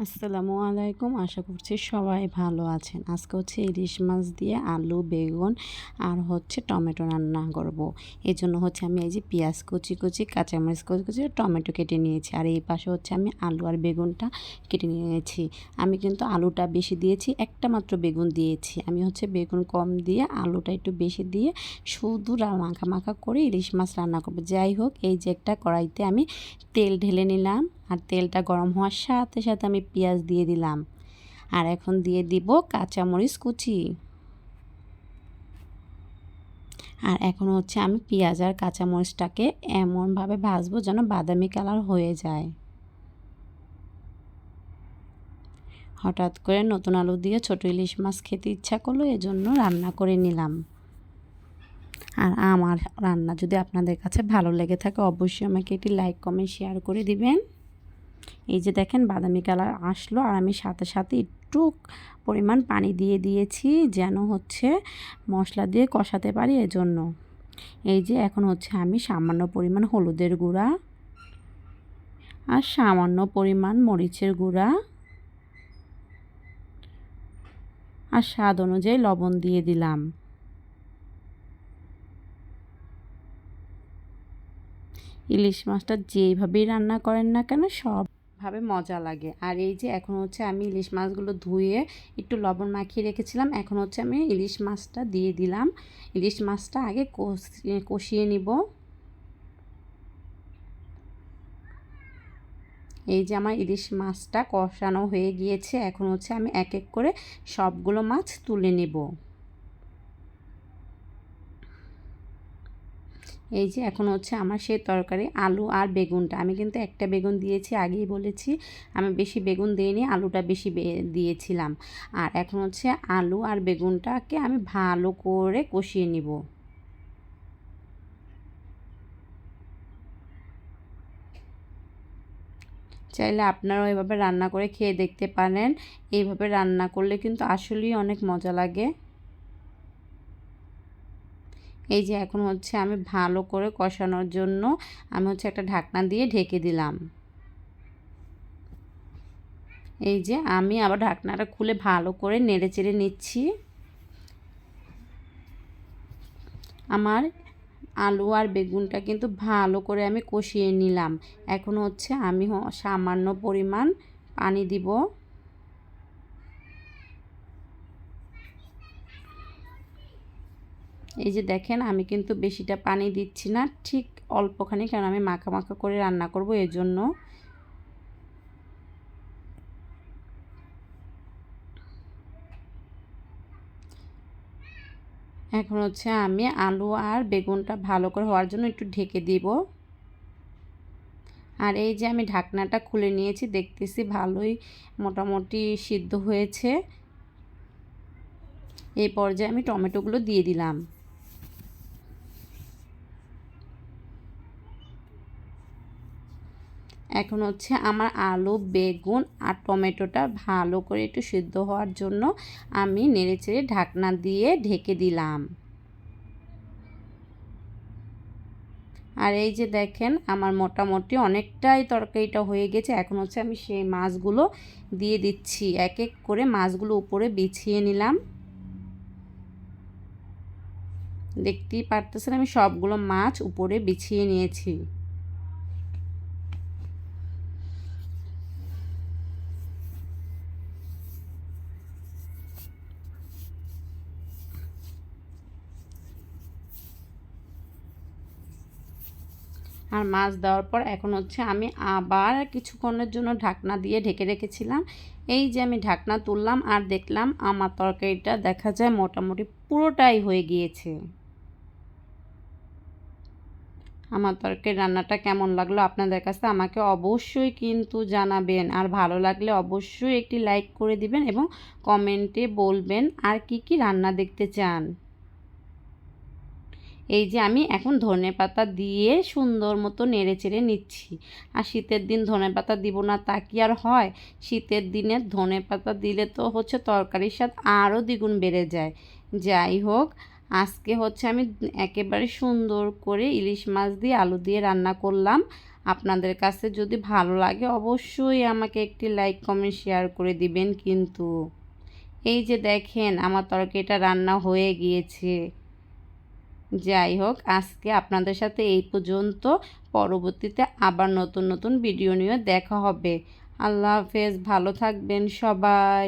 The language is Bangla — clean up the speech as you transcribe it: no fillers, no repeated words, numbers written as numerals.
আসসালামু আলাইকুম। আশা করছি সবাই ভালো আছেন। আজকে হচ্ছে ইলিশ মাছ দিয়ে আলু, বেগুন আর হচ্ছে টমেটো রান্না করব। এজন্য হচ্ছে আমি এই যে পেঁয়াজ কুচি, কাঁচামরিচ কুচি, টমেটো কেটে নিয়েছি। আর এই পাশে হচ্ছে আমি আলু আর বেগুনটা কেটে নিয়েছি। আমি কিন্তু আলুটা বেশি দিয়েছি, একটা মাত্র বেগুন দিয়েছি। আমি হচ্ছে বেগুন কম দিয়ে আলুটা একটু বেশি দিয়ে শুধু মাখা মাখা করে ইলিশ মাছ রান্না করব। যাই হোক, এই যে একটা কড়াইতে আমি তেল ঢেলে নিলাম। আর তেলটা গরম হওয়ার সাথে সাথে আমি পেঁয়াজ দিয়ে দিলাম। আর এখন দিয়ে দিব কাঁচামরিচ কুচি। আর এখন হচ্ছে আমি পেঁয়াজ আর কাঁচামরিচটাকে এমনভাবে ভাজবো যেন বাদামি কালার হয়ে যায়। হঠাৎ করে নতুন আলু দিয়ে ছোটো ইলিশ মাছ খেতে ইচ্ছা করলো, এজন্য রান্না করে নিলাম। আর আমার রান্না যদি আপনাদের কাছে ভালো লেগে থাকে অবশ্যই আমাকে একটি লাইক, কমেন্ট, শেয়ার করে দিবেন। এই যে দেখেন বাদামি কালার আসলো, আর আমি সাথে সাথে একটু পরিমাণ পানি দিয়ে দিয়েছি যেন হচ্ছে মশলা দিয়ে কষাতে পারি এজন্য। এই যে এখন হচ্ছে আমি সামান্য পরিমাণ হলুদের গুঁড়া আর সামান্য পরিমাণ মরিচের গুঁড়া আর স্বাদ অনুযায়ী লবণ দিয়ে দিলাম। ইলিশ মাছটা যেইভাবেই রান্না করেন না কেন সবভাবে মজা লাগে। আর এই যে এখন হচ্ছে আমি ইলিশ মাছগুলো ধুয়ে একটু লবণ মাখিয়ে রেখেছিলাম। এখন হচ্ছে আমি ইলিশ মাছটা দিয়ে দিলাম। ইলিশ মাছটা আগে কষিয়ে নিব। এই যে আমার ইলিশ মাছটা কষানো হয়ে গিয়েছে। এখন হচ্ছে আমি এক এক করে সবগুলো মাছ তুলে নেব। এই যে এখন হচ্ছে আমার সেই তরকারি আলু আর বেগুনটা, আমি কিন্তু একটা বেগুন দিয়েছি, আগেই বলেছি আমি বেশি বেগুন দিইনি, আলুটা বেশি দিয়েছিলাম। আর এখন হচ্ছে আলু আর বেগুনটাকে আমি ভালো করে কষিয়ে নিব। চাইলে আপনারাও এভাবে রান্না করে খেয়ে দেখতে পারেন। এইভাবে রান্না করলে কিন্তু আসলেই অনেক মজা লাগে। এই যে এখন হচ্ছে আমি ভালো করে কষানোর জন্য আমি হচ্ছে একটা ঢাকনা দিয়ে ঢেকে দিলাম। এই যে আমি আবার ঢাকনাটা খুলে ভালো করে নেড়েচেড়ে নিচ্ছি। আমার আলু আর বেগুনটা কিন্তু ভালো করে আমি কষিয়ে নিলাম। এখন হচ্ছে আমি সামান্য পরিমাণ পানি দিব। এই যে দেখেন আমি কিন্তু বেশিটা পানি দিচ্ছি না, ঠিক অল্পখানি, কারণ আমি মাখা মাখা করে রান্না করব এজন্য। এখন হচ্ছে আমি আলু আর বেগুনটা ভালো করে হওয়ার জন্য একটু ঢেকে দিব। আর এই যে আমি ঢাকনাটা খুলে নিয়েছি, দেখতেছি ভালোই মোটামুটি সিদ্ধ হয়েছে। এই পর্যায়ে আমি টমেটোগুলো দিয়ে দিলাম। এখন হচ্ছে আমার আলু, বেগুন আর টমেটোটা ভালো করে একটু সিদ্ধ হওয়ার জন্য আমি নেড়েচেড়ে ঢাকনা দিয়ে ঢেকে দিলাম। আর এই যে দেখেন আমার মোটামুটি অনেকটাই তরকারিটা হয়ে গেছে। এখন হচ্ছে আমি সেই মাছগুলো দিয়ে দিচ্ছি, এক এক করে মাছগুলো উপরে বিছিয়ে নিলাম। দেখতেই পারতেছেন আমি সবগুলো মাছ উপরে বিছিয়ে নিয়েছি। আর মাছ দেওয়ার পর এখন হচ্ছে আমি আবার কিছুক্ষণের জন্য ঢাকনা দিয়ে ঢেকে রেখেছিলাম। এই যে আমি ঢাকনা তুললাম আর দেখলাম আমার তরকারিটা দেখা যায় মোটামুটি পুরোটাই হয়ে গিয়েছে। আমার তরকারির রান্নাটা কেমন লাগলো আপনাদের কাছে আমাকে অবশ্যই কিন্তু জানাবেন। আর ভালো লাগলে অবশ্যই একটি লাইক করে দিবেন এবং কমেন্টে বলবেন আর কি কি রান্না দেখতে চান। এই যে আমি এখন ধনেপাতা দিয়ে সুন্দর মতো নেড়েচেড়ে নিচ্ছি। আর শীতের দিন ধনেপাতা দিব না তা কি আর হয়? শীতের দিনে ধনেপাতা দিলে তো হচ্ছে তরকারির স্বাদ আরও দ্বিগুণ বেড়ে যায়। যাই হোক, আজকে হচ্ছে আমি একেবারে সুন্দর করে ইলিশ মাছ দিয়ে আলু দিয়ে রান্না করলাম। আপনাদের কাছে যদি ভালো লাগে অবশ্যই আমাকে একটি লাইক কমেন্ট শেয়ার করে দিবেন। কিন্তু এই যে দেখেন আমার তরকারিটা রান্না হয়ে গিয়েছে। যাই হোক, আজকে আপনাদের সাথে এই পর্যন্ত। পরবর্তীতে আবার নতুন নতুন ভিডিও নিয়ে দেখা হবে। আল্লাহ হাফেজ, ভালো থাকবেন সবাই।